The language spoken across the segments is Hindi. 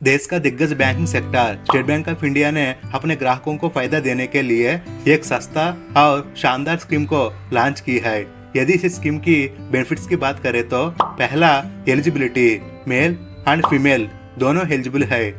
देश का दिग्गज banking sector state bank of India ने अपने ग्राहकों को फायदा देने के लिए एक सस्ता और शानदार स्कीम को लॉन्च की है। यदि इस स्कीम की बेनिफिट्स की बात करें तो पहला, एलिजिबिलिटी, मेल एंड फीमेल दोनों एलिजिबल है।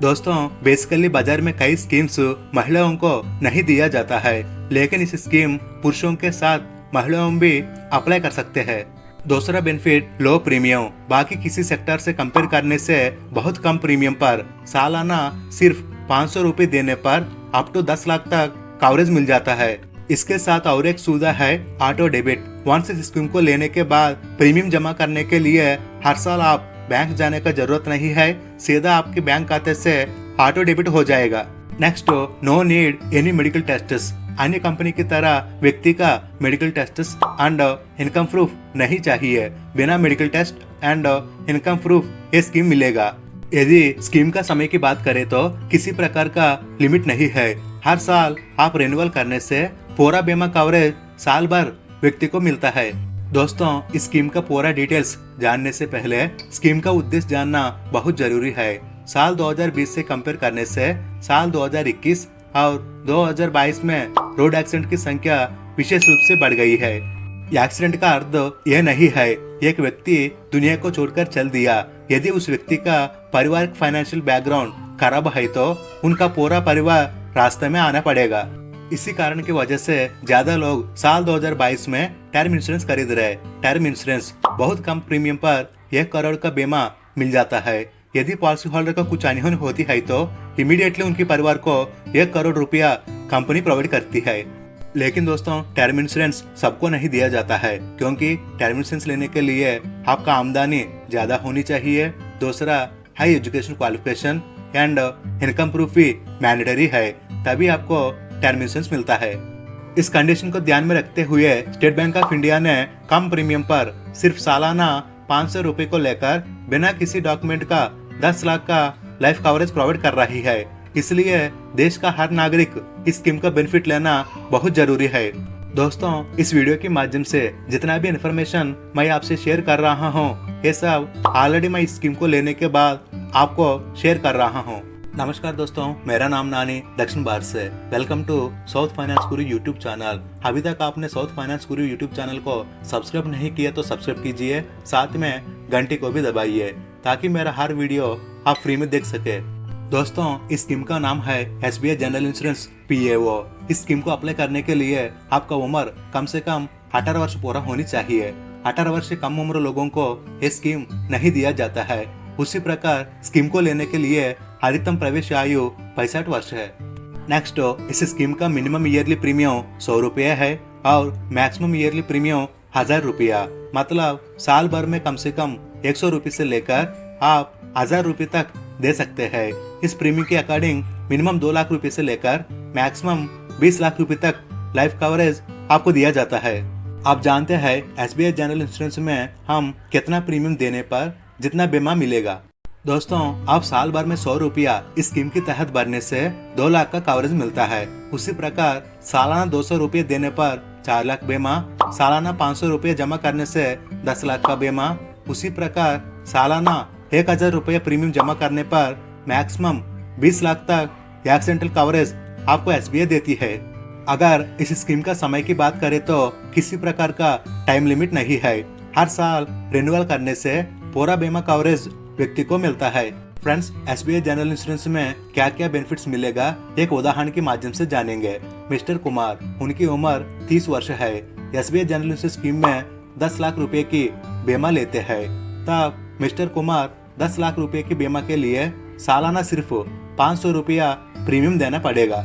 दोस्तों, बेसिकली बाजार में कई स्कीम्स महिलाओं को नहीं दिया जाता है, लेकिन इस स्कीम पुरुषों के साथ महिलाओं भी अप्लाई कर सकते हैं। दूसरा बेनिफिट, लो प्रीमियम। बाकी किसी सेक्टर से कंपेयर करने से बहुत कम प्रीमियम पर सालाना सिर्फ 500 रुपए देने पर अप टू 10 लाख तक कवरेज मिल जाता है। इसके साथ और एक सुविधा है ऑटो डेबिट। वंस इस स्कीम को लेने के बाद प्रीमियम जमा करने के लिए हर साल आप बैंक जाने का जरूरत नहीं है, सीधा आपके बैंक खाते से ऑटो डेबिट हो जाएगा। Next, no need any medical tests. अन्य कंपनी की तरह व्यक्ति का medical test and income proof नहीं चाहिए। बिना medical test and income proof ये स्कीम मिलेगा। यदि स्कीम का समय की बात करें तो किसी प्रकार का लिमिट नहीं है। हर साल आप रिन्यूअल करने से पूरा बीमा कवरेज साल भर व्यक्ति को मिलता है। दोस्तों, इस स्कीम का पूरा डिटेल्स जानने से पहले स्कीम का उद्देश्य जानना बहुत जरूरी है। साल 2020 से कंपेयर करने से साल 2021 और 2022 में रोड एक्सीडेंट की संख्या विशेष रूप से बढ़ गई है। एक्सीडेंट का अर्थ यह नहीं है एक व्यक्ति दुनिया को छोड़कर चल दिया। यदि उस व्यक्ति का पारिवारिक फाइनेंशियल बैकग्राउंड खराब है तो उनका पूरा परिवार रास्ते में आना पड़ेगा। इसी कारण की वजह से ज्यादा लोग साल 2022 में टर्म इंश्योरेंस खरीद रहे। टर्म इंश्योरेंस बहुत कम प्रीमियम पर 1 करोड़ का बीमा मिल जाता है। यदि पॉलिसी होल्डर को कुछ अनहोनी होती है तो इमीडिएटली उनके परिवार को 1 करोड़ रुपया कंपनी प्रोवाइड करती है। लेकिन दोस्तों, टर्म इंश्योरेंस सबको नहीं दिया जाता है, क्योंकि टर्म इंश्योरेंस लेने के लिए आपका आमदनी ज्यादा होनी चाहिए। दूसरा, high education qualification and income proof भी मैंडेटरी है, तभी आपको टर्म इंश्योरेंस मिलता है। इस कंडीशन को ध्यान में रखते हुए स्टेट बैंक ऑफ इंडिया ने कम प्रीमियम पर सिर्फ सालाना 500 रुपए को लेकर बिना किसी डॉक्यूमेंट का 10 लाख का लाइफ कवरेज प्रोवाइड कर रही है। इसलिए देश का हर नागरिक इस स्कीम का बेनिफिट लेना बहुत जरूरी है। दोस्तों, इस वीडियो के माध्यम से जितना भी इन्फॉर्मेशन मैं आपसे शेयर कर रहा हूँ, ये सब ऑलरेडी मैं इस स्कीम को लेने के बाद आपको शेयर कर रहा हूँ। नमस्कार दोस्तों, मेरा नाम नानी, दक्षिण भारत से। Welcome to south finance Guru YouTube channel. अभी तक आपने साउथ फाइनेंस गुरु यूट्यूब चैनल को सब्सक्राइब नहीं किया तो सब्सक्राइब कीजिए, साथ में घंटी को भी दबाइए ताकि मेरा हर वीडियो आप फ्री में देख सके। दोस्तों, इस स्कीम का नाम है SBI जनरल इंश्योरेंस PAO। इस स्कीम को अप्लाई करने के लिए आपका उम्र कम से कम 18 वर्ष पूरा होनी चाहिए। 18 वर्ष से कम उम्र लोगों को ये स्कीम नहीं दिया जाता है। उसी प्रकार स्कीम को लेने के लिए अधिकतम प्रवेश आयु 65 वर्ष है। नेक्स्ट, इस स्कीम का मिनिमम ईयरली प्रीमियम 100 रुपया है और मैक्सिमम ईयरली प्रीमियम 1000 रुपया। मतलब साल भर में कम से कम 100 रुपये से लेकर आप 1000 रुपये तक दे सकते हैं। इस प्रीमियम के अकॉर्डिंग मिनिमम 2 लाख रुपए से लेकर मैक्सिमम 20 लाख रुपए तक लाइफ कवरेज आपको दिया जाता है। आप जानते हैं SBI जनरल इंश्योरेंस में हम कितना प्रीमियम देने पर जितना बीमा मिलेगा। दोस्तों, आप साल भर में 100 रुपया इस स्कीम के तहत भरने से 2 लाख का कवरेज मिलता है। उसी प्रकार सालाना 200 रुपये देने पर 4 लाख बीमा, सालाना 500 रुपये जमा करने से 10 लाख का बीमा। उसी प्रकार सालाना 1000 रुपये प्रीमियम जमा करने पर मैक्सिमम 20 लाख तक एक्सीडेंटल कवरेज आपको SBI देती है। अगर इस स्कीम का समय की बात करें तो किसी प्रकार का टाइम लिमिट नहीं है। हर साल रिन्यूअल करने से पूरा बीमा कवरेज व्यक्ति को मिलता है। फ्रेंड्स, SBI जनरल इंश्योरेंस में क्या क्या बेनिफिट्स मिलेगा एक उदाहरण के माध्यम से जानेंगे। मिस्टर कुमार, उनकी उम्र 30 वर्ष है। SBI जनरल इंश्योरेंस स्कीम में 10 लाख रुपए की बीमा लेते हैं। तब मिस्टर कुमार 10 लाख रुपए की बीमा के लिए सालाना सिर्फ 500 रुपया प्रीमियम देना पड़ेगा।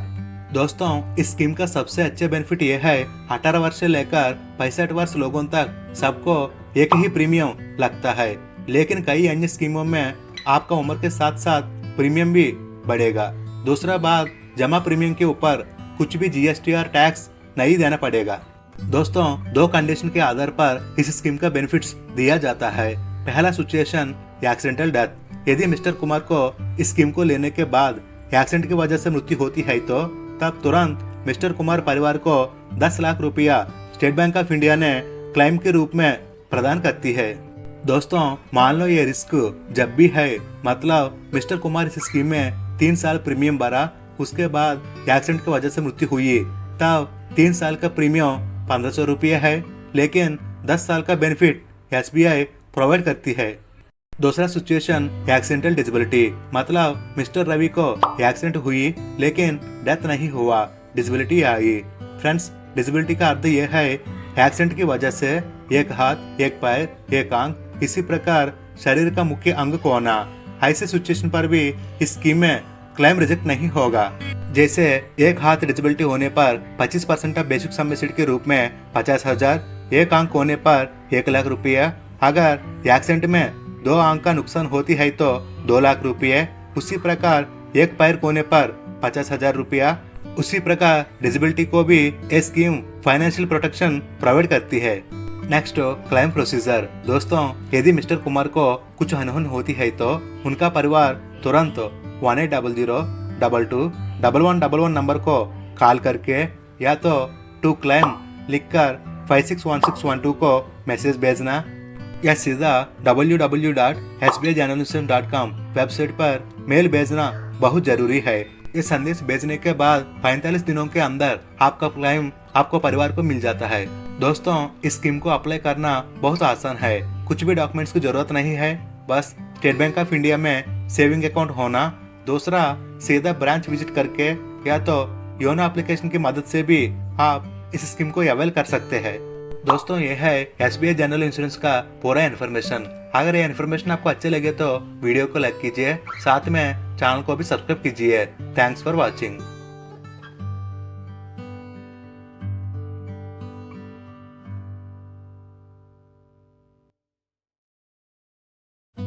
दोस्तों, इस स्कीम का सबसे अच्छा बेनिफिट यह है 18 वर्ष से लेकर 65 वर्ष लोगों तक सबको एक ही प्रीमियम लगता है। लेकिन कई अन्य स्कीमों में आपका उम्र के साथ साथ प्रीमियम भी बढ़ेगा। दूसरा बात, जमा प्रीमियम के ऊपर कुछ भी GST और टैक्स नहीं देना पड़ेगा। दोस्तों, 2 कंडीशन के आधार पर इस स्कीम का बेनिफिट्स दिया जाता है। पहला सिचुएशन, एक्सीडेंटल डेथ। यदि मिस्टर कुमार को इस स्कीम को लेने के बाद एक्सीडेंट की वजह से मृत्यु होती है तो तब तुरंत मिस्टर कुमार परिवार को 10 लाख रुपया स्टेट बैंक ऑफ इंडिया ने क्लेम के रूप में प्रदान करती है। दोस्तों मान लो ये रिस्क जब भी है, मतलब मिस्टर कुमार इस स्कीम में 3 साल प्रीमियम भरा, उसके बाद एक्सीडेंट की वजह से मृत्यु हुई, तब 3 साल का प्रीमियम 1500 रुपये है, लेकिन 10 साल का बेनिफिट SBI प्रोवाइड करती है। दूसरा सिचुएशन एक्सीडेंटल डिसेबिलिटी, मतलब मिस्टर रवि को एक्सीडेंट हुई लेकिन डेथ नहीं हुआ, डिसेबिलिटी आई। फ्रेंड्स, डिसेबिलिटी का अर्थ यह है एक्सीडेंट की वजह से एक हाथ, एक पैर, एक आंख, इसी प्रकार शरीर का मुख्य अंग खोना। ऐसे सिचुएशन पर भी इस स्कीम में क्लेम रिजेक्ट नहीं होगा। जैसे एक हाथ डिसेबिलिटी होने पर 25% ऑफ बेसिक सम एसिड के रूप में 50,000, एक आंख होने पर 1 लाख रुपया, अगर एक्सीडेंट में 2 आंख का नुकसान होती है तो 2 लाख रुपये, उसी प्रकार एक पैर होने पर 50,000 रुपया। उसी प्रकार डिसेबिलिटी को भी ये स्कीम फाइनेंशियल प्रोटेक्शन प्रोवाइड करती है। Next, claim procedure. दोस्तों, यदि मिस्टर कुमार को कुछ अनहोनी होती है तो उनका परिवार तुरंत 1800-22-1111 नंबर को कॉल करके या तो टू क्लेम लिखकर 561612 को मैसेज भेजना या सीधा www.sbijournalism.com वेबसाइट पर मेल भेजना बहुत जरूरी है। ये संदेश भेजने के बाद 45 दिनों के अंदर आपका क्लेम आपको परिवार को मिल जाता है। दोस्तों, इस स्कीम को अप्लाई करना बहुत आसान है, कुछ भी डॉक्यूमेंट्स की जरूरत नहीं है, बस स्टेट बैंक ऑफ इंडिया में सेविंग अकाउंट होना। दूसरा, सीधा ब्रांच विजिट करके या तो योनो एप्लीकेशन की मदद से भी आप इस स्कीम को अवेल कर सकते हैं। दोस्तों, ये है SBI जनरल इंश्योरेंस का पूरा इन्फॉर्मेशन। अगर ये इन्फॉर्मेशन आपको अच्छे लगे तो वीडियो को लाइक कीजिए, साथ में चैनल को भी सब्सक्राइब कीजिए। Thanks for watching.